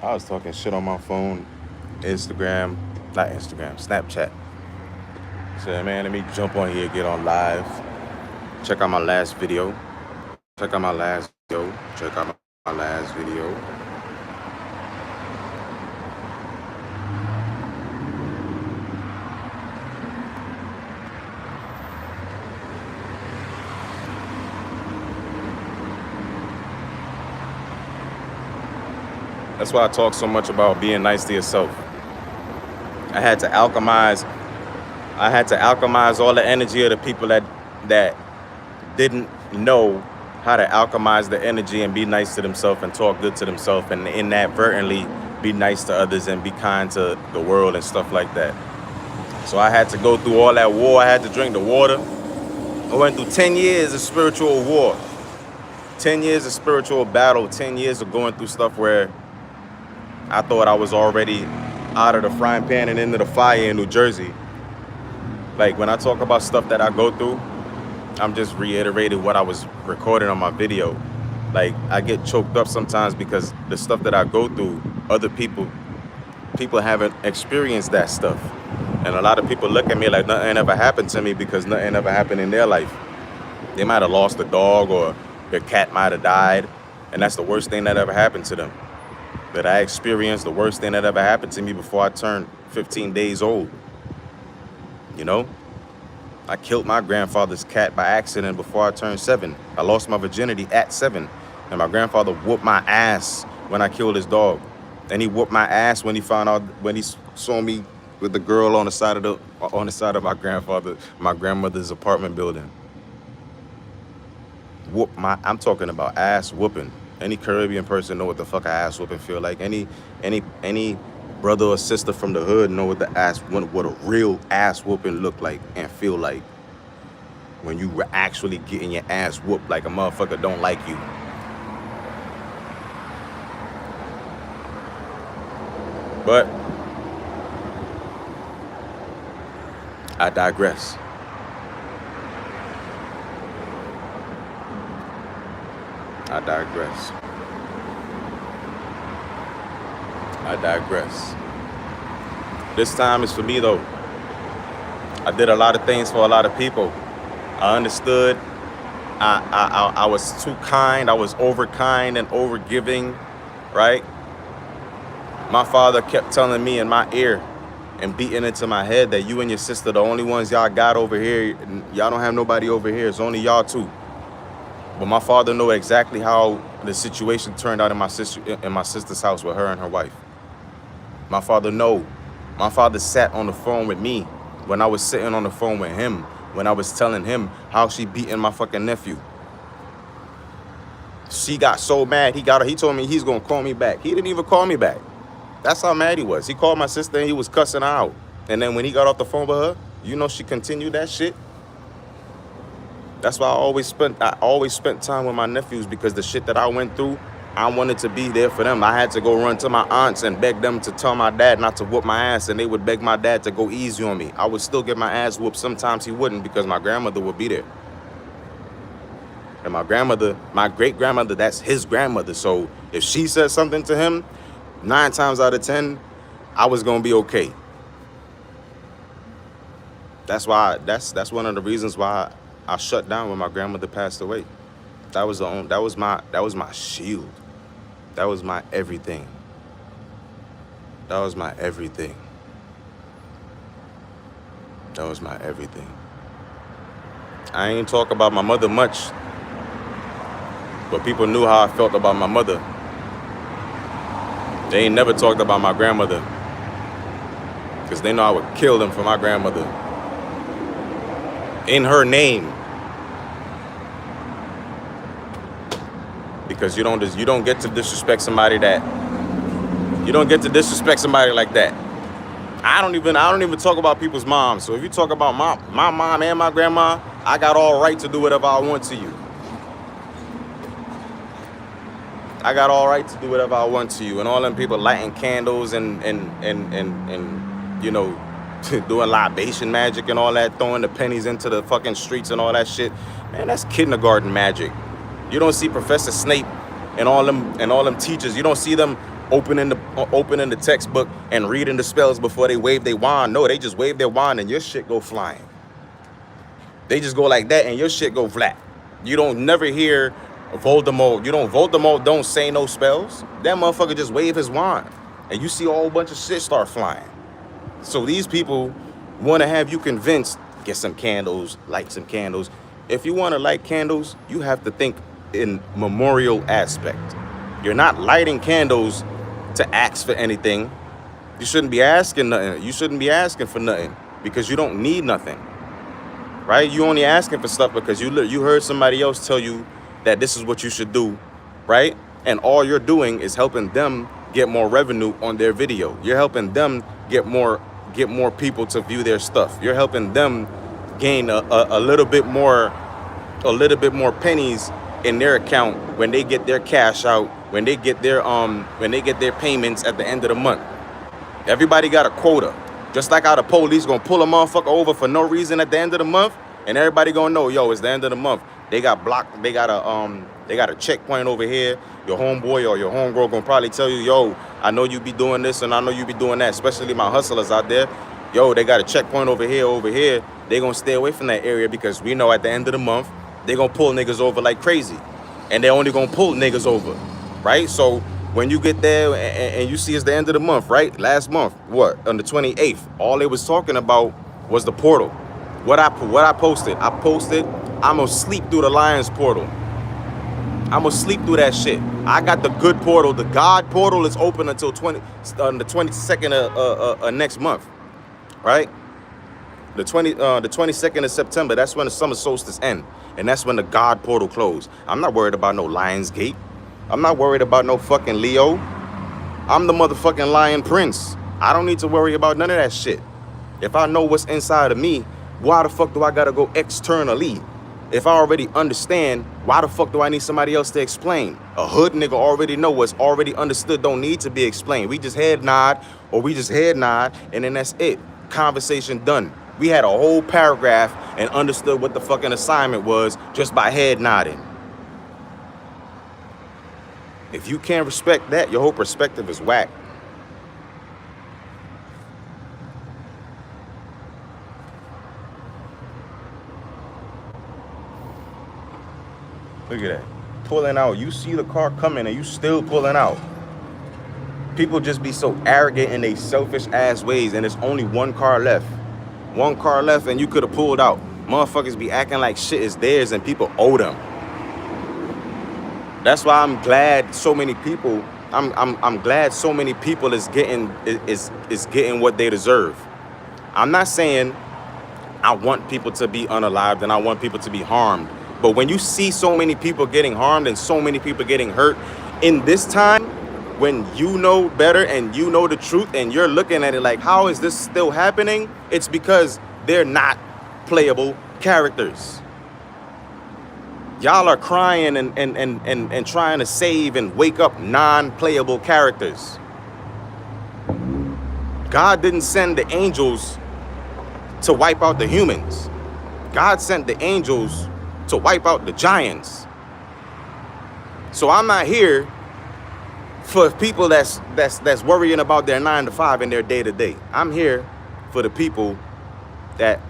I was talking shit on my phone, Instagram, not Instagram, Snapchat. Said, man, let me jump on here, get on live. Check out my last video. Check out my last video. Check out my last video. That's why I talk so much about being nice to yourself. I had to alchemize. I had to alchemize all the energy of the people that didn't know how to alchemize the energy and be nice to themselves and talk good to themselves and inadvertently be nice to others and be kind to the world and stuff like that. So I had to go through all that war. I had to drink the water. I went through 10 years of spiritual war, 10 years of spiritual battle, 10 years of going through stuff where I thought I was already out of the frying pan and into the fire in New Jersey. Like when I talk about stuff that I go through, I'm just reiterating what I was recording on my video. Like I get choked up sometimes because the stuff that I go through, other people haven't experienced that stuff. And a lot of people look at me like nothing ever happened to me because nothing ever happened in their life. They might have lost a dog or their cat might have died. And that's the worst thing that ever happened to them. But I experienced the worst thing that ever happened to me before I turned 15 days old. You know? I killed my grandfather's cat by accident before I turned 7. I lost my virginity at 7. And my grandfather whooped my ass when I killed his dog. And he whooped my ass when he found out, when he saw me with the girl on the side of my grandmother's apartment building. I'm talking about ass whooping. Any Caribbean person know what the fuck a ass whooping feel like. Any brother or sister from the hood know what a real ass whooping look like and feel like. When you were actually getting your ass whooped like a motherfucker don't like you. But I digress. I digress. I digress. This time is for me though. I did a lot of things for a lot of people. I understood. I was too kind. I was over kind and over giving, right? My father kept telling me in my ear and beating into my head that you and your sister the only ones y'all got over here. Y'all don't have nobody over here. It's only y'all two. But my father knew exactly how the situation turned out in my sister's house with her and her wife. My father knew. My father sat on the phone with me when I was sitting on the phone with him, when I was telling him how she beating my fucking nephew. She got so mad, he told me he's gonna call me back. He didn't even call me back. That's how mad he was. He called my sister and he was cussing her out. And then when he got off the phone with her, you know she continued that shit. That's why I always spent time with my nephews, because the shit that I went through, I wanted to be there for them. I had to go run to my aunts and beg them to tell my dad not to whoop my ass, and they would beg my dad to go easy on me. I would still get my ass whooped. Sometimes he wouldn't, because my grandmother would be there. And my grandmother, my great-grandmother, that's his grandmother. So if she said something to him, 9 times out of 10, I was gonna be okay. That's one of the reasons why I shut down when my grandmother passed away. That was my shield. That was my everything. That was my everything. That was my everything. I ain't talk about my mother much, but people knew how I felt about my mother. They ain't never talked about my grandmother, because they know I would kill them for my grandmother. In her name. Because you don't get to disrespect somebody like that. I don't even talk about people's moms. So if you talk about my mom and my grandma, I got all right to do whatever I want to you. I got all right to do whatever I want to you. And all them people lighting candles and you know, doing libation magic and all that, throwing the pennies into the fucking streets and all that shit. Man, that's kindergarten magic. You don't see Professor Snape and all them teachers. You don't see them opening the textbook and reading the spells before they wave their wand. No, they just wave their wand and your shit go flying. They just go like that and your shit go flat. You don't never hear Voldemort. Voldemort don't say no spells. That motherfucker just wave his wand. And you see a whole bunch of shit start flying. So these people want to have you convinced, get some candles, light some candles. If you want to light candles, you have to think in memorial aspect. You're not lighting candles to ask for anything. You shouldn't be asking nothing. You shouldn't be asking for nothing because you don't need nothing, right? You only asking for stuff because you heard somebody else tell you that this is what you should do, right? And all you're doing is helping them get more revenue on their video. You're helping them get more people to view their stuff. You're helping them gain a little bit more pennies in their account when they get their cash out, when they get their payments at the end of the month. Everybody got a quota. Just like how the police gonna pull a motherfucker over for no reason at the end of the month, and everybody gonna know, yo, it's the end of the month. They got blocked. They got a checkpoint over here. Your homeboy or your homegirl gonna probably tell you, yo, I know you be doing this and I know you be doing that. Especially my hustlers out there. Yo, they got a checkpoint over here. They gonna stay away from that area because we know at the end of the month they gonna pull niggas over like crazy, and they only gonna pull niggas over, right? So when you get there and you see it's the end of the month, right? Last month, what, on the 28th, all they was talking about was the portal. What I posted, I'm gonna sleep through the Lions portal. I'm gonna sleep through that shit. I got the good portal. The God portal is open until the 22nd of next month, right? The 22nd of September. That's when the summer solstice end, and that's when the God portal close. I'm not worried about no Lions Gate. I'm not worried about no fucking Leo. I'm the motherfucking Lion Prince. I don't need to worry about none of that shit. If I know what's inside of me, why the fuck do I gotta go externally? If I already understand, why the fuck do I need somebody else to explain? A hood nigga already know what's already understood, don't need to be explained. We just head nod, and then that's it. Conversation done. We had a whole paragraph and understood what the fucking assignment was just by head nodding. If you can't respect that, your whole perspective is whack. Look at that. Pulling out. You see the car coming and you still pulling out. People just be so arrogant in their selfish ass ways, and there's only one car left. One car left and you could have pulled out. Motherfuckers be acting like shit is theirs and people owe them. That's why I'm glad so many people, I'm glad so many people is getting what they deserve. I'm not saying I want people to be unalived and I want people to be harmed. But when you see so many people getting harmed and so many people getting hurt in this time, when you know better and you know the truth and you're looking at it like, how is this still happening? It's because they're not playable characters. Y'all are crying and trying to save and wake up non-playable characters. God didn't send the angels to wipe out the humans. God sent the angels to wipe out the giants. So I'm not here for people that's worrying about their 9 to 5 and their day to day. I'm here for the people that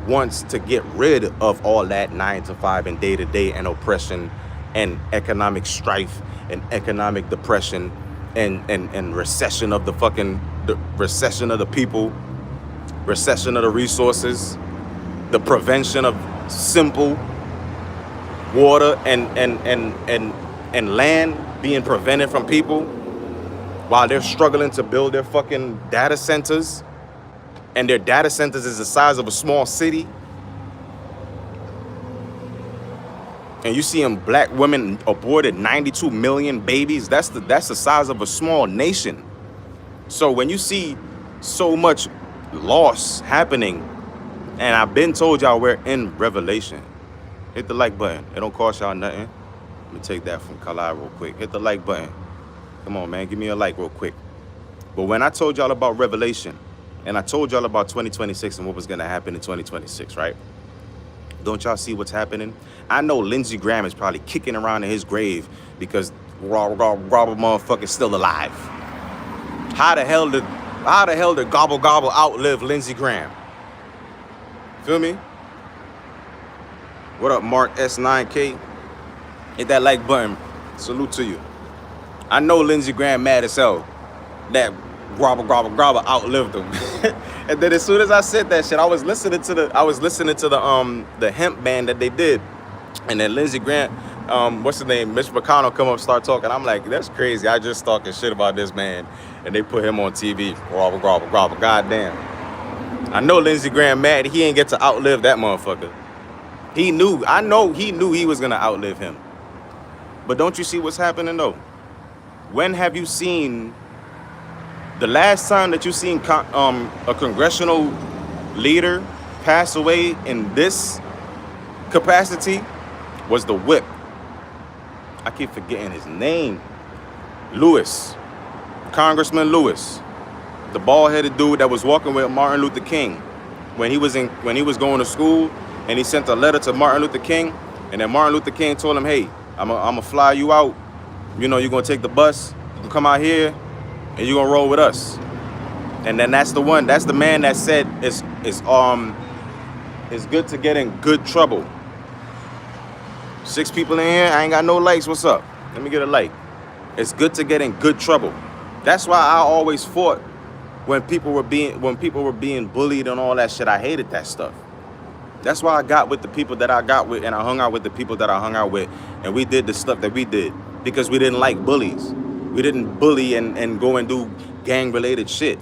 wants to get rid of all that 9 to 5 and day to day and oppression and economic strife and economic depression and recession of the recession of the people, recession of the resources, the prevention of simple water and land being prevented from people while they're struggling to build their fucking data centers, and their data centers is the size of a small city. And you see them black women aborted 92 million babies. That's the size of a small nation. So when you see so much loss happening, and I've been told y'all we're in Revelation. Hit the like button. It don't cost y'all nothing. Let me take that from Kalai real quick. Hit the like button. Come on, man. Give me a like real quick. But when I told y'all about Revelation, and I told y'all about 2026 and what was going to happen in 2026, right? Don't y'all see what's happening? I know Lindsey Graham is probably kicking around in his grave because Robert motherfucker's still alive. How the hell did Gobble Gobble outlive Lindsey Graham? Feel me? What up, Mark S9K? Hit that like button. Salute to you. I know Lindsey Graham mad as hell that Gobble outlived him. And then as soon as I said that shit, I was listening to the hemp band that they did. And then Lindsey Graham, what's his name? Mitch McConnell come up, start talking. I'm like, that's crazy. I just talking shit about this man. And they put him on TV. Gobble. Goddamn. I know Lindsey Graham mad. He ain't get to outlive that motherfucker. I know he knew he was gonna outlive him. But don't you see what's happening though? When have you seen, the last time that you seen a congressional leader pass away in this capacity was the whip. I keep forgetting his name. Lewis. Congressman Lewis. The bald-headed dude that was walking with Martin Luther King when he was going to school, and he sent a letter to Martin Luther King, and then Martin Luther King told him, hey, I'm gonna fly you out. You know, you're gonna take the bus, you can come out here, and you're gonna roll with us. And then that's the man that said it's good to get in good trouble. 6 people in here, I ain't got no likes, what's up? Let me get a like. It's good to get in good trouble. That's why I always fought when people were being bullied and all that shit. I hated that stuff. That's why I got with the people that I got with, and I hung out with the people that I hung out with, and we did the stuff that we did because we didn't like bullies. We didn't bully and go and do gang-related shit.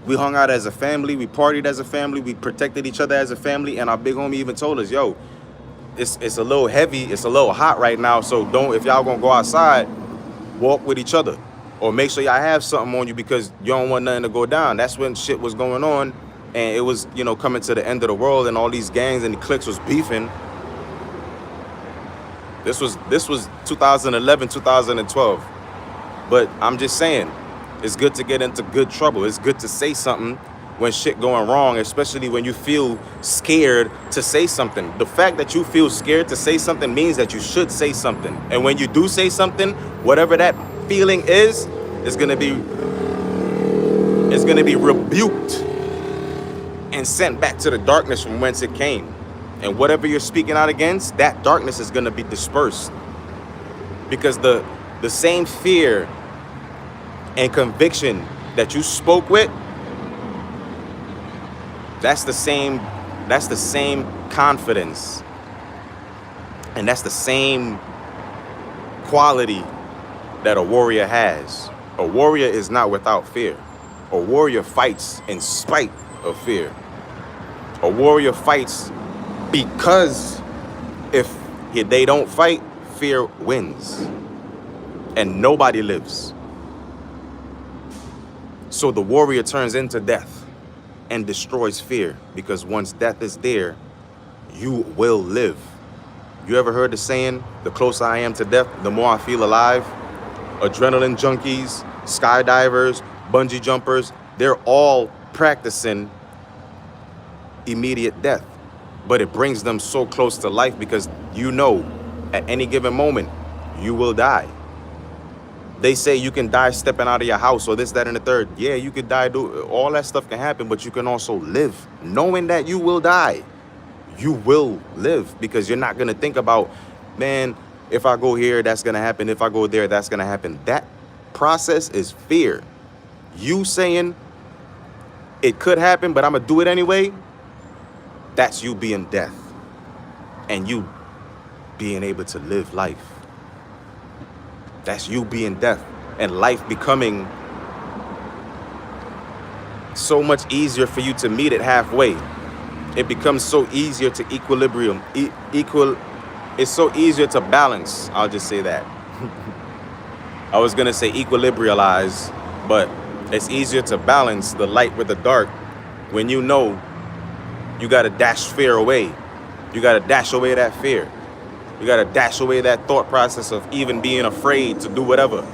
We hung out as a family, we partied as a family, we protected each other as a family, and our big homie even told us, yo, it's a little heavy, it's a little hot right now, so if y'all gonna go outside, walk with each other. Or make sure y'all have something on you because you don't want nothing to go down. That's when shit was going on, and it was, coming to the end of the world, and all these gangs and the cliques was beefing. This was 2011, 2012. But I'm just saying, it's good to get into good trouble. It's good to say something when shit going wrong, especially when you feel scared to say something. The fact that you feel scared to say something means that you should say something. And when you do say something, whatever that feeling is gonna be rebuked and sent back to the darkness from whence it came. And whatever you're speaking out against, that darkness is gonna be dispersed. Because the same fear and conviction that you spoke with, that's the same confidence, and that's the same quality that a warrior has. A warrior is not without fear. A warrior fights in spite of fear. A warrior fights because if they don't fight, fear wins. And nobody lives. So the warrior turns into death and destroys fear, because once death is there, you will live. You ever heard the saying, the closer I am to death, the more I feel alive? Adrenaline junkies, skydivers, bungee jumpers, they're all practicing immediate death. But it brings them so close to life because at any given moment, you will die. They say you can die stepping out of your house or this, that, and the third. Yeah, you could die. All that stuff can happen, but you can also live knowing that you will die. You will live because you're not going to think about, man, if I go here, that's going to happen. If I go there, that's going to happen. That process is fear. You saying it could happen, but I'm going to do it anyway. That's you being death and you being able to live life. That's you being death and life becoming so much easier for you to meet it halfway. It becomes so easier to equilibrium. It's so easier to balance. I'll just say that. I was going to say equilibrialize, but it's easier to balance the light with the dark when you know you got to dash fear away. You got to dash away that fear. You got to dash away that thought process of even being afraid to do whatever.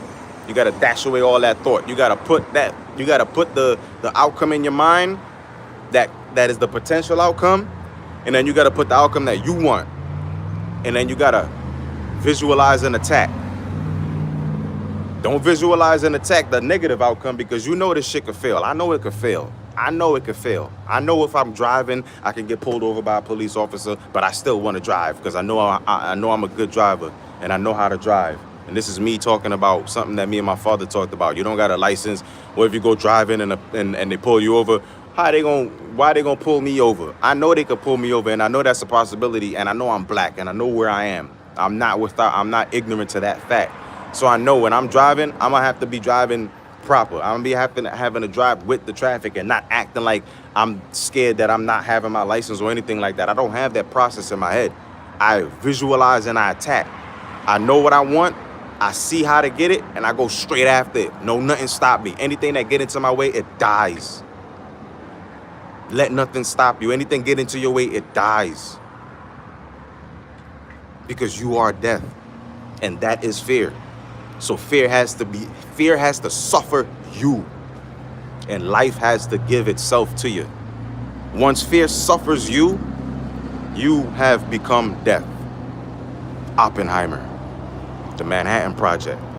You got to dash away all that thought. You got to put the outcome in your mind that is the potential outcome. And then you got to put the outcome that you want. And then you got to visualize an attack. Don't visualize and attack the negative outcome, because you know this shit could fail. I know it could fail. I know it could fail. I know if I'm driving, I can get pulled over by a police officer, but I still want to drive because I know I'm a good driver and I know how to drive. And this is me talking about something that me and my father talked about. You don't got a license. What if you go driving and they pull you over? Why they gonna pull me over? I know they could pull me over, and I know that's a possibility, and I know I'm black, and I know where I am. I'm not ignorant to that fact. So I know when I'm driving, I'm gonna have to be driving proper. I'm gonna be having to drive with the traffic and not acting like I'm scared that I'm not having my license or anything like that. I don't have that process in my head. I visualize and I attack. I know what I want. I see how to get it, and I go straight after it. No, nothing stop me. Anything that get into my way, it dies. Let nothing stop you. Anything get into your way, it dies. Because you are death, and that is fear. So fear has to suffer you, and life has to give itself to you. Once fear suffers you, you have become death. Oppenheimer, the Manhattan Project.